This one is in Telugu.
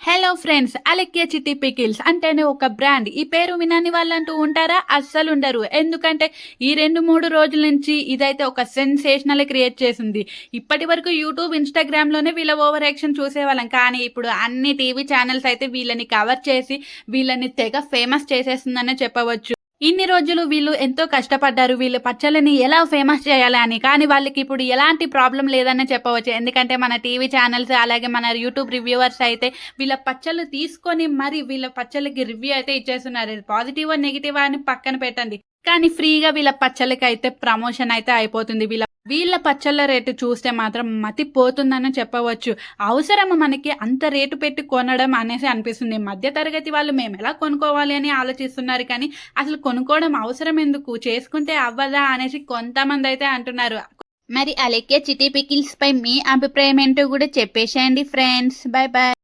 హలో ఫ్రెండ్స్, అలెక్కియ చిట్టి పికిల్స్ అంటేనే ఒక బ్రాండ్. ఈ పేరు వినని వాళ్ళంటూ ఉంటారా? అస్సలు ఉండరు. ఎందుకంటే ఈ 2-3 రోజుల నుంచి ఇదైతే ఒక సెన్సేషనల్ క్రియేట్ చేసింది. ఇప్పటి వరకు యూట్యూబ్, ఇన్‌స్టాగ్రామ్‌లోనే వీళ్ళ ఓవర్ యాక్షన్ చూసేవాళ్ళం. కానీ ఇప్పుడు అన్ని టీవీ ఛానెల్స్ అయితే వీళ్ళని కవర్ చేసి వీళ్ళని తెగ ఫేమస్ చేసేస్తుందనే చెప్పవచ్చు. ఇన్ని రోజులు వీళ్ళు ఎంతో కష్టపడ్డారు. వీళ్ళు పచ్చళ్ళని ఎలా ఫేమస్ చేయాలి అని. కానీ వాళ్ళకిప్పుడు ఎలాంటి ప్రాబ్లమ్ లేదనే చెప్పవచ్చు. ఎందుకంటే మన టీవీ ఛానెల్స్ అలాగే మన యూట్యూబ్ రివ్యూవర్స్ అయితే వీళ్ళ పచ్చళ్ళు తీసుకొని మరి వీళ్ళ పచ్చళ్ళకి రివ్యూ అయితే ఇచ్చేస్తున్నారు. పాజిటివా, నెగెటివా అని పక్కన పెట్టండి. కానీ ఫ్రీగా వీళ్ళ పచ్చళ్ళకైతే ప్రమోషన్ అయితే అయిపోతుంది. వీళ్ళ పచ్చళ్ళ రేటు చూస్తే మాత్రం మతిపోతుందని చెప్పవచ్చు. అవసరమా మనకి అంత రేటు పెట్టి కొనడం అనేసి అనిపిస్తుంది. మధ్య తరగతి వాళ్ళు మేమెలా కొనుక్కోవాలి అని ఆలోచిస్తున్నారు. కానీ అసలు కొనుక్కోవడం అవసరం ఎందుకు? చేసుకుంటే అవ్వదా అనేసి కొంతమందయితే అంటున్నారు. మరి అలెక్కియ చిట్టి పికిల్స్ పై మీ అభిప్రాయం ఏంటో కూడా చెప్పేసేయండి ఫ్రెండ్స్. By by.